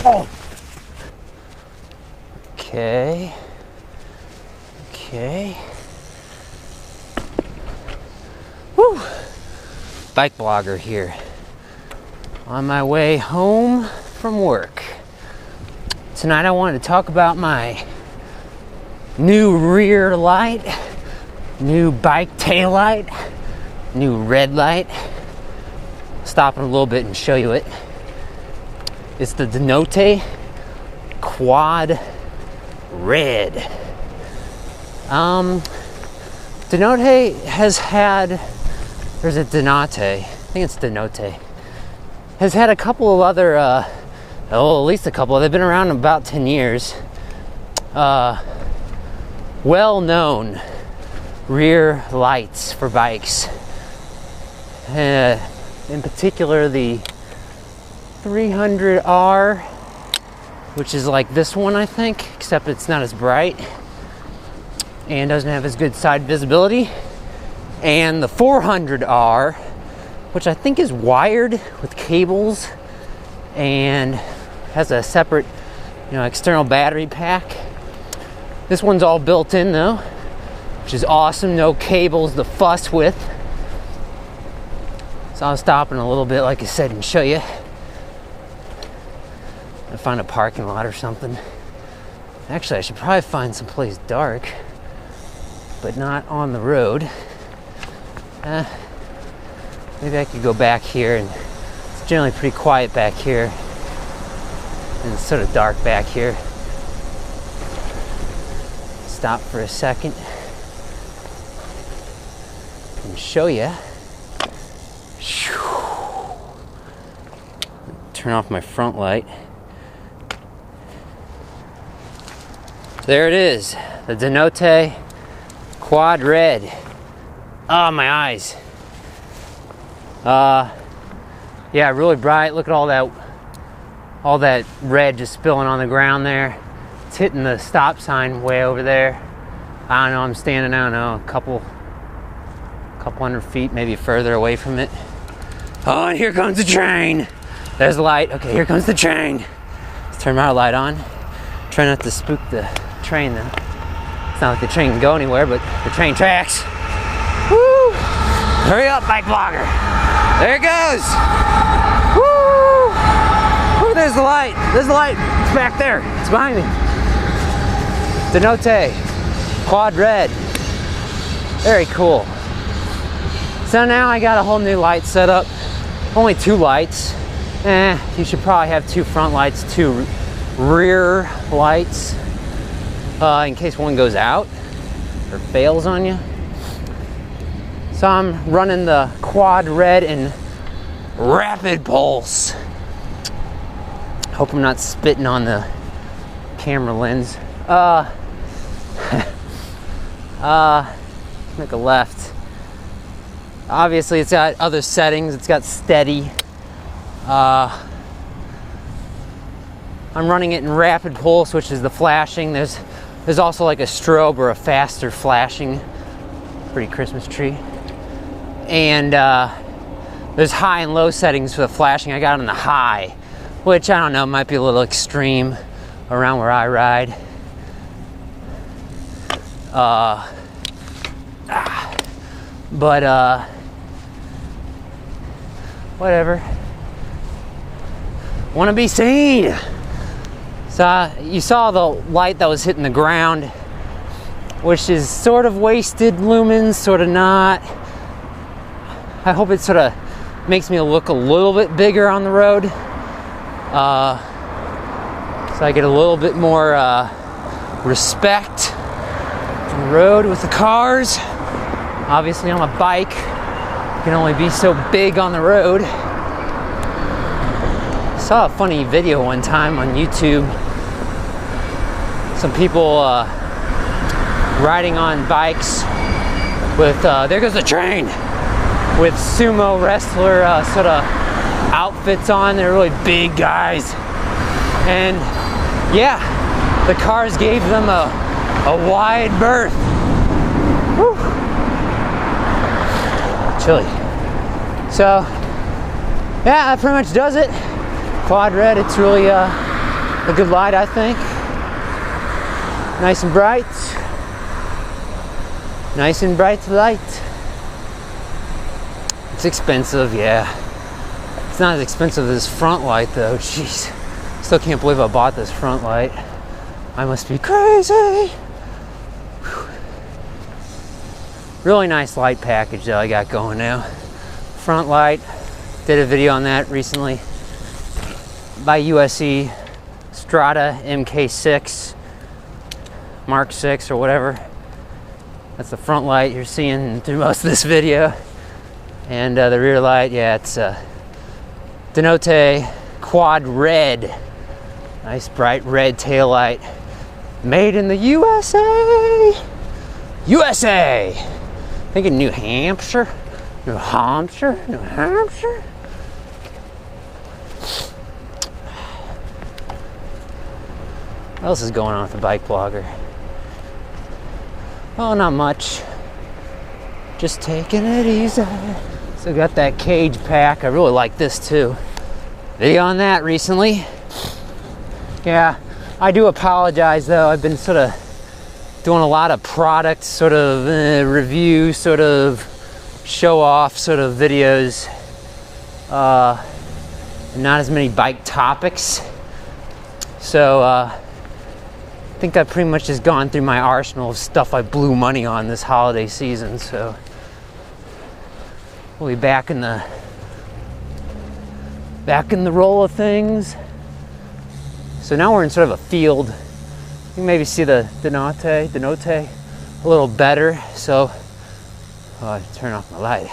Oh. Okay. Okay. Woo. BikeBlogger here. On my way home from work. Tonight I wanted to talk about my new rear light, new bike tail light, new red light. Stop in a little bit and show you it. It's the Dinotte Quad RED. Dinotte has had, or is it Dinotte? I think it's Dinotte. Has had a couple of other, at least a couple. They've been around about 10 years. Well-known rear lights for bikes. In particular, the 300R, which is like this one, I think, except it's not as bright and doesn't have as good side visibility. And the 400R, which I think is wired with cables and has a separate, external battery pack. This one's all built in though, which is awesome. No cables to fuss with. So I'll stop in a little bit, like I said, and show you. I find a parking lot or something. Actually, I should probably find someplace dark, but not on the road. Maybe I could go back here, and it's generally pretty quiet back here, and it's sort of dark back here. Stop for a second and show you. Turn off my front light. There it is, the Dinotte Quad RED. Oh, my eyes. Yeah, really bright. Look at all that red just spilling on the ground there. It's hitting the stop sign way over there. I don't know, I'm standing, a couple hundred feet, maybe further away from it. Oh, and here comes the train. There's the light. Okay, here comes the train. Let's turn my light on. Try not to spook the train though. It's not like the train can go anywhere, but the train tracks. Woo! Hurry up, BikeBlogger. There it goes. Woo! Oh, there's the light. There's the light. It's back there. It's behind me. Dinotte Quad RED. Very cool. So now I got a whole new light set up. Only 2 lights. You should probably have 2 front lights, 2 rear lights, in case one goes out or fails on you. So I'm running the Quad RED in rapid pulse. Hope I'm not spitting on the camera lens. Make a left. Obviously it's got other settings. It's got steady. I'm running it in rapid pulse, which is the flashing. There's also like a strobe or a faster flashing. Pretty Christmas tree. And there's high and low settings for the flashing. I got it on the high, which I don't know, might be a little extreme around where I ride. But whatever. Want to be seen. So you saw the light that was hitting the ground, which is sort of wasted lumens, sort of not. I hope it sort of makes me look a little bit bigger on the road, so I get a little bit more respect on the road with the cars. Obviously on a bike, you can only be so big on the road. I saw a funny video one time on YouTube. Some people riding on bikes with, there goes the train, with sumo wrestler sort of outfits on. They're really big guys. And yeah, the cars gave them a wide berth. Whew. Chilly. So yeah, that pretty much does it. Quad RED, it's really A good light, I think. Nice and bright. Nice and bright light. It's expensive, yeah. It's not as expensive as this front light though, jeez. Still can't believe I bought this front light. I must be crazy. Whew. Really nice light package that I got going now. Front light, did a video on that recently. By USE, Strata MK6, Mark 6 or whatever. That's the front light you're seeing through most of this video. And the rear light, yeah, it's Dinotte Quad RED. Nice bright red tail light. Made in the USA! USA! I think in New Hampshire? New Hampshire? New Hampshire? What else is going on with the BikeBlogger? Oh, not much. Just taking it easy. So got that cage pack. I really like this too. Video on that recently. Yeah, I do apologize though. I've been sort of doing a lot of product sort of review, sort of show off sort of videos. Not as many bike topics. So I think I've pretty much just gone through my arsenal of stuff I blew money on this holiday season. So we'll be back in the roll of things. So now we're in sort of a field. You can maybe see the Dinotte a little better. So I turn off my light.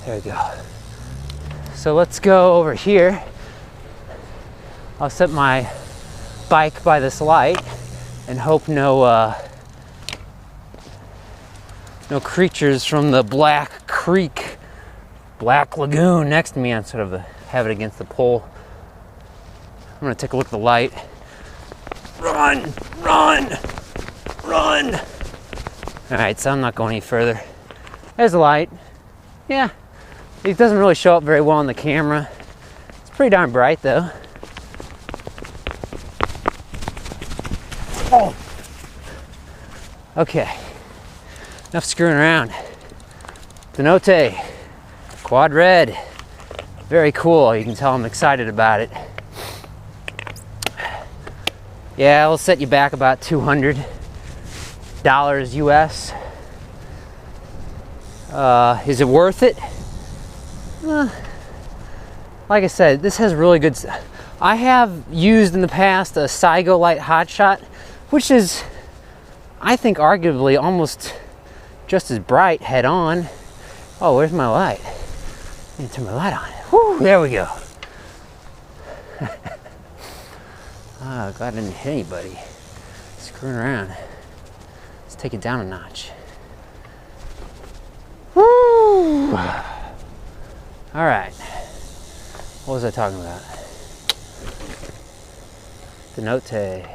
There we go. So let's go over here. I'll set my bike by this light and hope no creatures from the Black Creek, Black Lagoon next to me. I'm sort of have it against the pole. I'm gonna take a look at the light. Run, run, run. All right, so I'm not going any further. There's the light. Yeah, it doesn't really show up very well on the camera. It's pretty darn bright though. Oh. Okay, enough screwing around. Dinotte Quad RED. Very cool. You can tell I'm excited about it. Yeah, it'll set you back about $200 US. Is it worth it? Like I said, this has really good. I have used in the past a Cygolite Hotshot, which is, I think, arguably almost just as bright head on. Oh, where's my light? I need to turn my light on. Whew, there we go. Glad I didn't hit anybody. Screwing around. Let's take it down a notch. Woo! All right. What was I talking about? Dinotte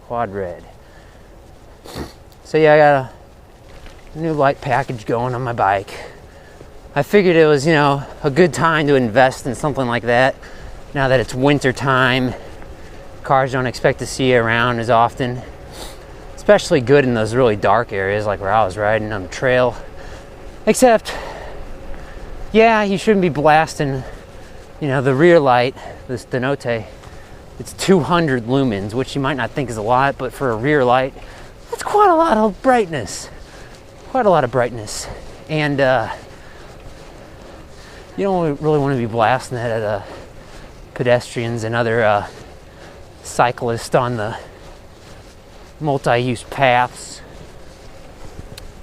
Quad RED. So yeah, I got a new light package going on my bike. I figured it was, a good time to invest in something like that. Now that it's winter time, cars don't expect to see you around as often. Especially good in those really dark areas like where I was riding on the trail. Except, yeah, you shouldn't be blasting, the rear light, this Dinotte. It's 200 lumens, which you might not think is a lot, but for a rear light, that's quite a lot of brightness. Quite a lot of brightness. And you don't really want to be blasting that at pedestrians and other cyclists on the multi-use paths.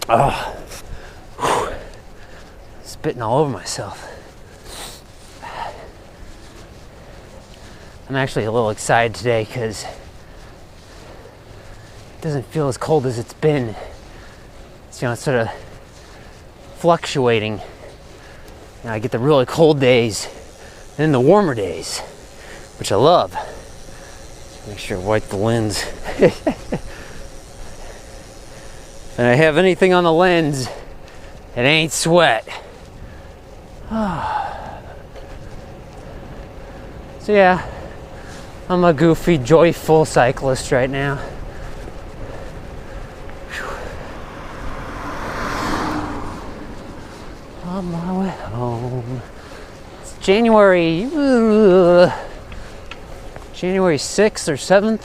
Oh, whew. Spitting all over myself. I'm actually a little excited today because it doesn't feel as cold as it's been. It's, it's sort of fluctuating. I get the really cold days and then the warmer days, which I love. Make sure to wipe the lens. If I have anything on the lens, it ain't sweat. So yeah, I'm a goofy, joyful cyclist right now. On my way home. It's January 6th or 7th.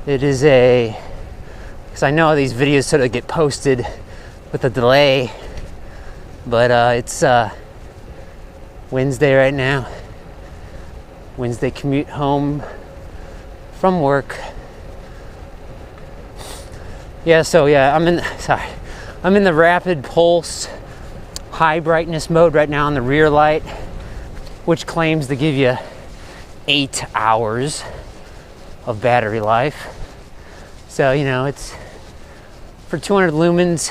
It is because I know these videos sort of get posted with a delay, but it's Wednesday right now. Wednesday commute home from work. Yeah, so yeah, I'm in the rapid pulse high brightness mode right now on the rear light, which claims to give you 8 hours of battery life. So, you know, it's for 200 lumens,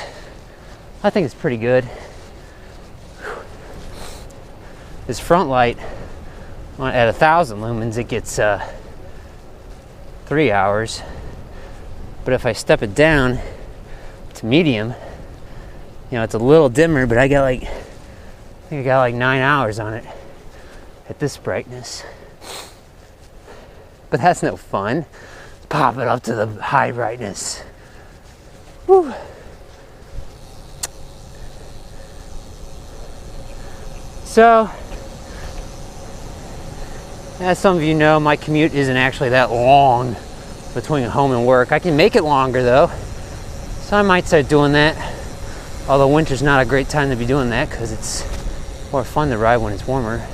I think it's pretty good. This front light at 1,000 lumens, it gets 3 hours. But if I step it down to medium, you know, it's a little dimmer, but I think I got like 9 hours on it at this brightness. But that's no fun. Pop it up to the high brightness. Whew. So, as some of you know, my commute isn't actually that long between home and work. I can make it longer though, so I might start doing that. Although winter's not a great time to be doing that because it's more fun to ride when it's warmer.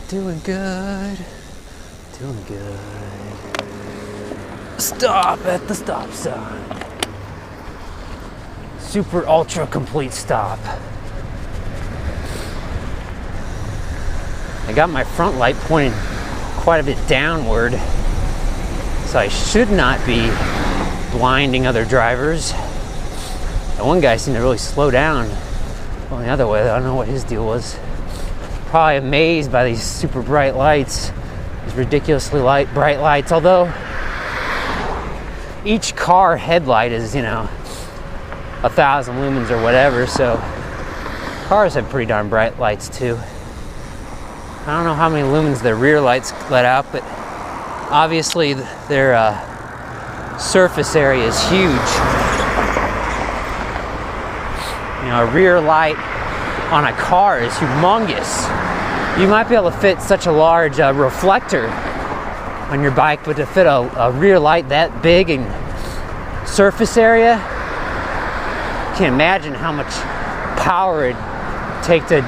Doing good. Doing good. Stop at the stop sign. Super ultra complete stop. I got my front light pointed quite a bit downward, so I should not be blinding other drivers. That one guy seemed to really slow down going the other way. I don't know what his deal was. Probably amazed by these super bright lights, these ridiculously bright lights, although each car headlight is, you know, 1,000 lumens or whatever, so cars have pretty darn bright lights too. I don't know how many lumens their rear lights let out, but obviously their surface area is huge. You know, a rear light on a car is humongous. You might be able to fit such a large reflector on your bike, but to fit a rear light that big in surface area, you can't imagine how much power it'd take to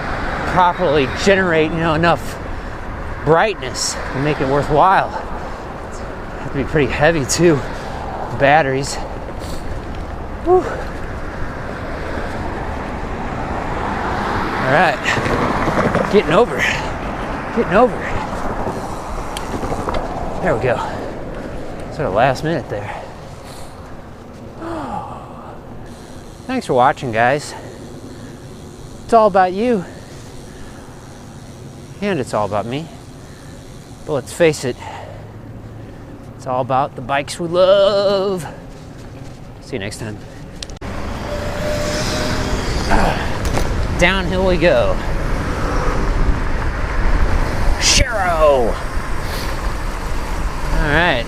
properly generate, you know, enough brightness to make it worthwhile. It'd have to be pretty heavy too, the batteries. Whew. All right, getting over. There we go. Sort of last minute there. Thanks for watching, guys. It's all about you. And it's all about me. But let's face it, it's all about the bikes we love. See you next time. Downhill we go. Shero! All right.